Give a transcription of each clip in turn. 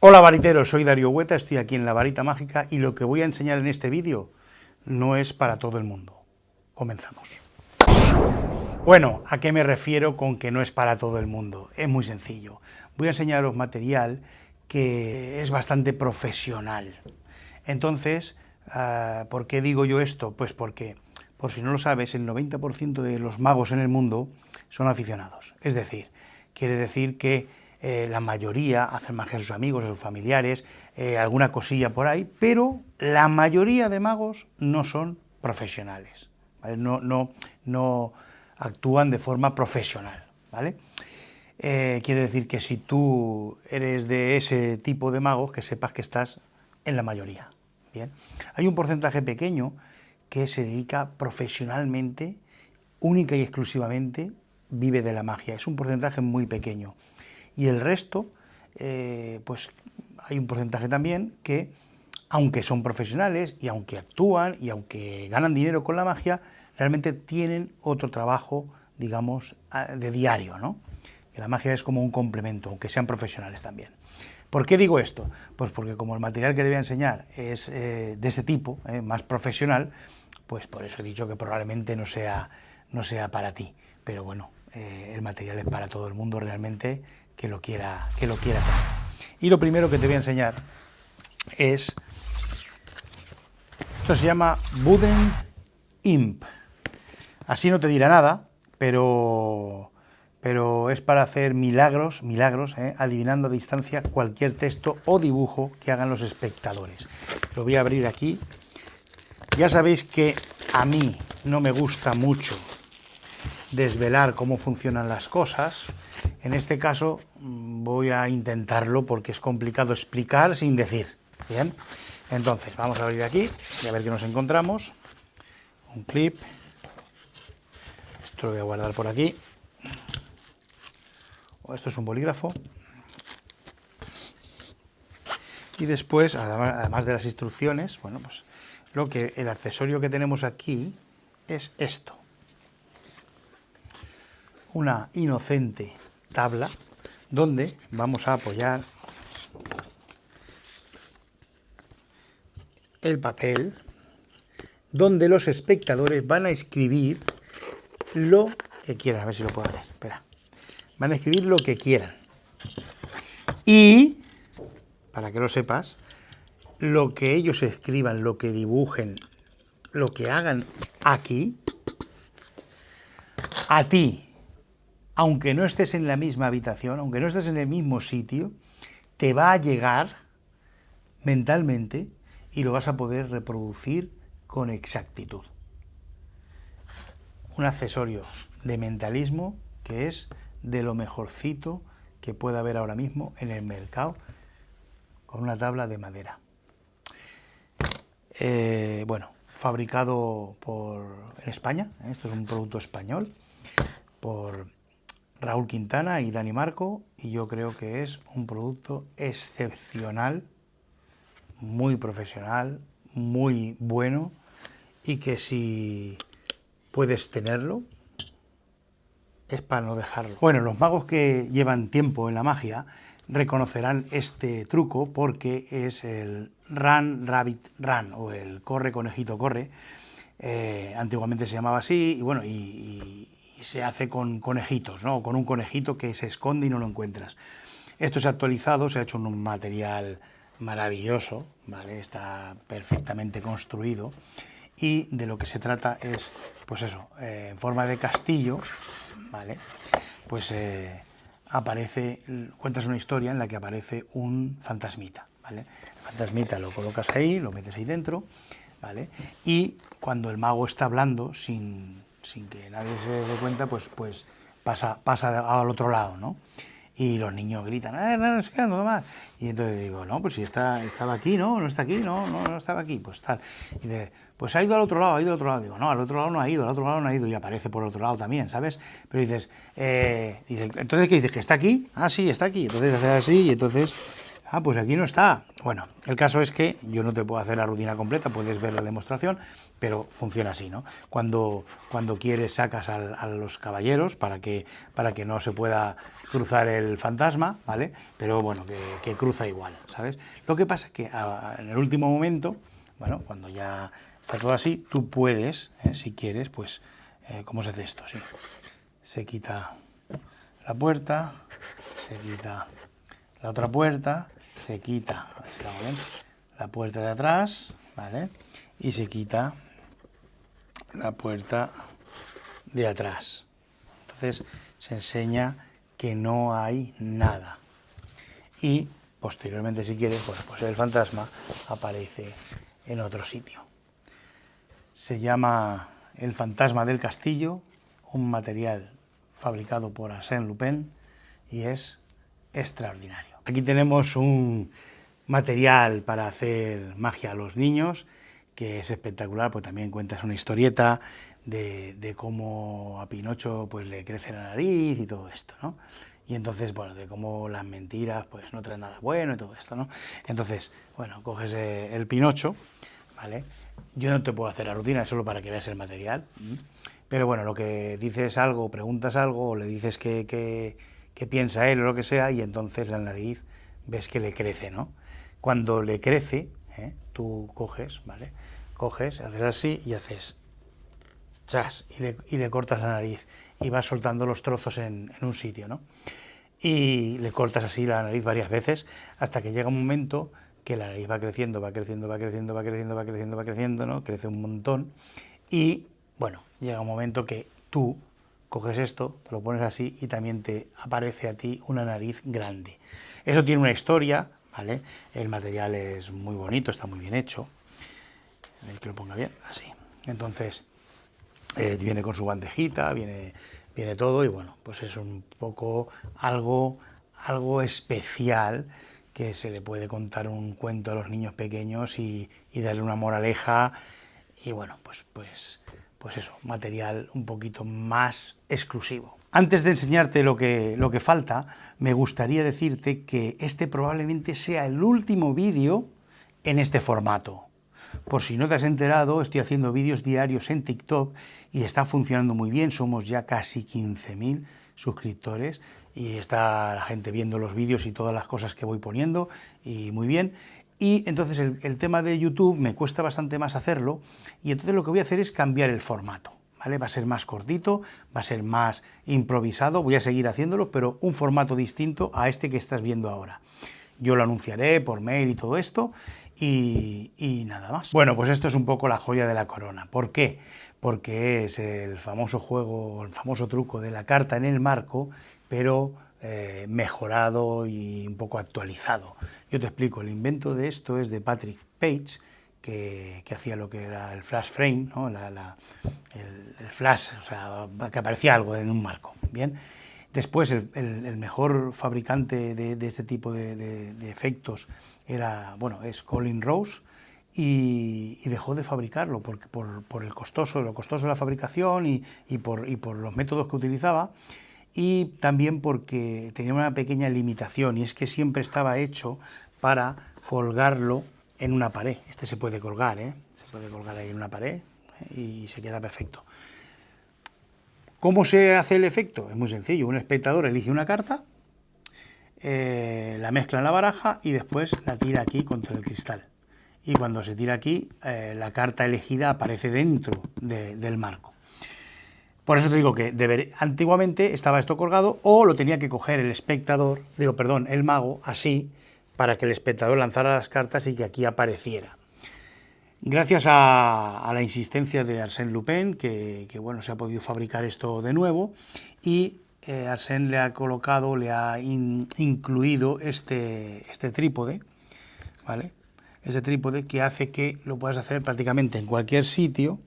Hola variteros, soy Darío Hueta, estoy aquí en La Varita Mágica y lo que voy a enseñar en este vídeo no es para todo el mundo. Comenzamos. Bueno, ¿a qué me refiero con que no es para todo el mundo? Es muy sencillo. Voy a enseñaros material que es bastante profesional. Entonces, ¿por qué digo yo esto? Pues porque, por si no lo sabes, el 90% de los magos en el mundo son aficionados. Es decir, quiere decir que la mayoría hacen magia a sus amigos, a sus familiares, alguna cosilla por ahí, pero la mayoría de magos no son profesionales, ¿vale? No actúan de forma profesional, ¿vale? Quiere decir que si tú eres de ese tipo de magos, que sepas que estás en la mayoría. Bien, hay un porcentaje pequeño que se dedica profesionalmente, única y exclusivamente, vive de la magia. Es un porcentaje muy pequeño. Y el resto, pues hay un porcentaje también que, aunque son profesionales y aunque actúan y aunque ganan dinero con la magia, realmente tienen otro trabajo, digamos, de diario, ¿no? Que la magia es como un complemento, aunque sean profesionales también. ¿Por qué digo esto? Pues porque como el material que te voy a enseñar es de ese tipo, más profesional, pues por eso he dicho que probablemente no sea para ti. Pero bueno, el material es para todo el mundo realmente que lo quiera tener. Y lo primero que te voy a enseñar es, esto se llama Wooden Imp. Así no te dirá nada, pero es para hacer milagros, adivinando a distancia cualquier texto o dibujo que hagan los espectadores. Lo voy a abrir aquí. Ya sabéis que a mí no me gusta mucho desvelar cómo funcionan las cosas. En este caso voy a intentarlo porque es complicado explicar sin decir. Bien, entonces vamos a abrir aquí y a ver qué nos encontramos. Un clip. Esto lo voy a guardar por aquí. Esto es un bolígrafo. Y después, además de las instrucciones, bueno, pues el accesorio que tenemos aquí es esto. Una inocente tabla donde vamos a apoyar el papel, donde los espectadores van a escribir lo que quieran. A ver si lo puedo hacer. Espera. Van a escribir lo que quieran. Y, para que lo sepas, lo que ellos escriban, lo que dibujen, lo que hagan aquí, a ti, aunque no estés en la misma habitación, aunque no estés en el mismo sitio, te va a llegar mentalmente y lo vas a poder reproducir con exactitud. Un accesorio de mentalismo que es de lo mejorcito que puede haber ahora mismo en el mercado, con una tabla de madera. Bueno, fabricado en España, esto es un producto español, por Raúl Quintana y Dani Marco, y yo creo que es un producto excepcional, muy profesional, muy bueno, y que si puedes tenerlo, es para no dejarlo. Bueno, los magos que llevan tiempo en la magia reconocerán este truco porque es el Run Rabbit Run, o el corre conejito corre. Antiguamente se llamaba así, y bueno, y se hace con conejitos, ¿no? Con un conejito que se esconde y no lo encuentras. Esto se ha actualizado, se ha hecho un material maravilloso, ¿vale? Está perfectamente construido, y de lo que se trata es, pues eso, en forma de castillo, ¿vale? Pues cuentas una historia en la que aparece un fantasmita, ¿vale? El fantasmita lo colocas ahí, lo metes ahí dentro, ¿vale? Y cuando el mago está hablando, sin que nadie se dé cuenta, pues pasa al otro lado, ¿no? Y los niños gritan, no sé qué, no más. Y entonces digo, no, pues si estaba aquí, no está aquí, no estaba aquí, pues tal. Y dice, pues ha ido al otro lado, Digo, no, al otro lado no ha ido, y aparece por el otro lado también, ¿sabes? Pero dices, entonces, ¿qué dices? ¿Que está aquí? Ah, sí, está aquí. Entonces haces así, y entonces Ah, pues aquí no está. Bueno, el caso es que yo no te puedo hacer la rutina completa, puedes ver la demostración, pero funciona así, ¿no? Cuando quieres sacas a los caballeros para que no se pueda cruzar el fantasma, ¿vale? Pero bueno, que cruza igual, ¿sabes? Lo que pasa es que en el último momento, bueno, cuando ya está todo así, tú puedes, si quieres, pues, ¿cómo se hace esto? Sí. Se quita la puerta, se quita la otra puerta, se quita, a ver si lo hago bien, la puerta de atrás, ¿vale? Y se quita la puerta de atrás. Entonces se enseña que no hay nada. Y posteriormente, si quieres, bueno, pues el fantasma aparece en otro sitio. Se llama El fantasma del castillo, un material fabricado por Arsène Lupin y es extraordinario. Aquí tenemos un material para hacer magia a los niños, que es espectacular, pues también cuentas una historieta de cómo a Pinocho pues le crece la nariz y todo esto, ¿no? Y entonces, bueno, de cómo las mentiras pues no traen nada bueno y todo esto, ¿no? Entonces, bueno, coges el Pinocho, ¿vale? Yo no te puedo hacer la rutina, es solo para que veas el material, pero bueno, lo que dices algo, preguntas algo, o le dices que piensa él o lo que sea, y entonces la nariz ves que le crece, ¿no? Cuando le crece, tú coges, ¿vale? Coges, haces así y haces chas, y le cortas la nariz y vas soltando los trozos en un sitio, ¿no? Y le cortas así la nariz varias veces hasta que llega un momento que la nariz va creciendo, va creciendo, va creciendo, va creciendo, va creciendo, va creciendo, ¿no? Crece un montón y, bueno, llega un momento que tú coges esto, te lo pones así y también te aparece a ti una nariz grande. Eso tiene una historia, ¿vale? El material es muy bonito, está muy bien hecho. Que lo ponga bien, así. Entonces, viene con su bandejita, viene todo y bueno, pues es un poco algo especial que se le puede contar un cuento a los niños pequeños y darle una moraleja y bueno, pues eso, material un poquito más exclusivo. Antes de enseñarte lo que falta, me gustaría decirte que este probablemente sea el último vídeo en este formato. Por si no te has enterado, estoy haciendo vídeos diarios en TikTok y está funcionando muy bien, somos ya casi 15.000 suscriptores y está la gente viendo los vídeos y todas las cosas que voy poniendo y muy bien. Y entonces el tema de YouTube me cuesta bastante más hacerlo y entonces lo que voy a hacer es cambiar el formato, ¿vale? Va a ser más cortito, va a ser más improvisado, voy a seguir haciéndolo, pero un formato distinto a este que estás viendo ahora. Yo lo anunciaré por mail y todo esto y nada más. Bueno, pues esto es un poco la joya de la corona. ¿Por qué? Porque es el famoso juego, el famoso truco de la carta en el marco, pero mejorado y un poco actualizado. Yo te explico, el invento de esto es de Patrick Page, que hacía lo que era el flash frame, ¿no? el flash, o sea, que aparecía algo en un marco, ¿bien? Después, el mejor fabricante de este tipo de efectos es Colin Rose, y dejó de fabricarlo por lo costoso de la fabricación y por los métodos que utilizaba, y también porque tenía una pequeña limitación, y es que siempre estaba hecho para colgarlo en una pared. Este se puede colgar, se puede colgar ahí en una pared y se queda perfecto. ¿Cómo se hace el efecto? Es muy sencillo, un espectador elige una carta, la mezcla en la baraja y después la tira aquí contra el cristal. Y cuando se tira aquí, la carta elegida aparece dentro del marco. Por eso te digo que antiguamente estaba esto colgado o lo tenía que coger el espectador, el mago, así, para que el espectador lanzara las cartas y que aquí apareciera. Gracias a la insistencia de Arsène Lupin, que bueno, se ha podido fabricar esto de nuevo, y Arsène le ha colocado, le ha incluido este trípode, ¿vale? Este trípode que hace que lo puedas hacer prácticamente en cualquier sitio,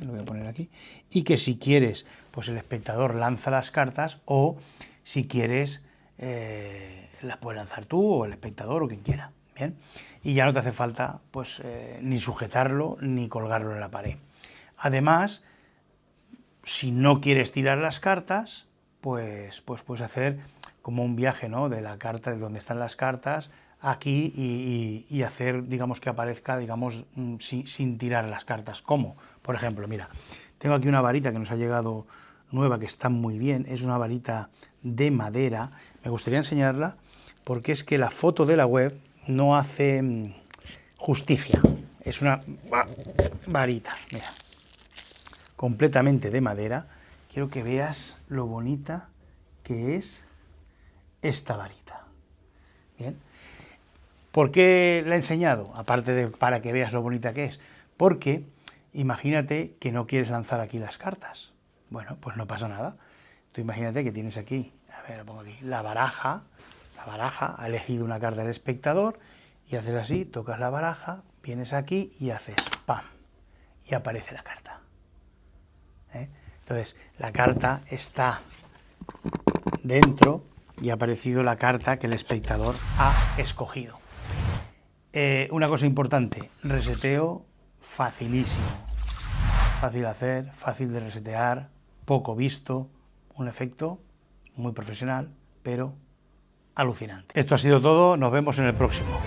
lo voy a poner aquí, y que si quieres, pues el espectador lanza las cartas, o si quieres, las puedes lanzar tú o el espectador o quien quiera, ¿bien? Y ya no te hace falta pues ni sujetarlo ni colgarlo en la pared. Además, si no quieres tirar las cartas, pues puedes hacer como un viaje, ¿no? De la carta, de donde están las cartas, aquí y hacer, digamos, que aparezca, digamos, sin tirar las cartas. ¿Cómo? Por ejemplo, mira, tengo aquí una varita que nos ha llegado nueva, que está muy bien, es una varita de madera. Me gustaría enseñarla porque es que la foto de la web no hace justicia. Es una varita, mira, completamente de madera. Quiero que veas lo bonita que es esta varita. Bien. ¿Por qué la he enseñado? Aparte de para que veas lo bonita que es. Porque imagínate que no quieres lanzar aquí las cartas. Bueno, pues no pasa nada. Tú imagínate que tienes aquí, a ver, lo pongo aquí, la baraja, ha elegido una carta del espectador y haces así, tocas la baraja, vienes aquí y haces ¡pam! Y aparece la carta. Entonces, la carta está dentro y ha aparecido la carta que el espectador ha escogido. Una cosa importante, reseteo facilísimo, fácil de hacer, fácil de resetear, poco visto, un efecto muy profesional, pero alucinante. Esto ha sido todo, nos vemos en el próximo.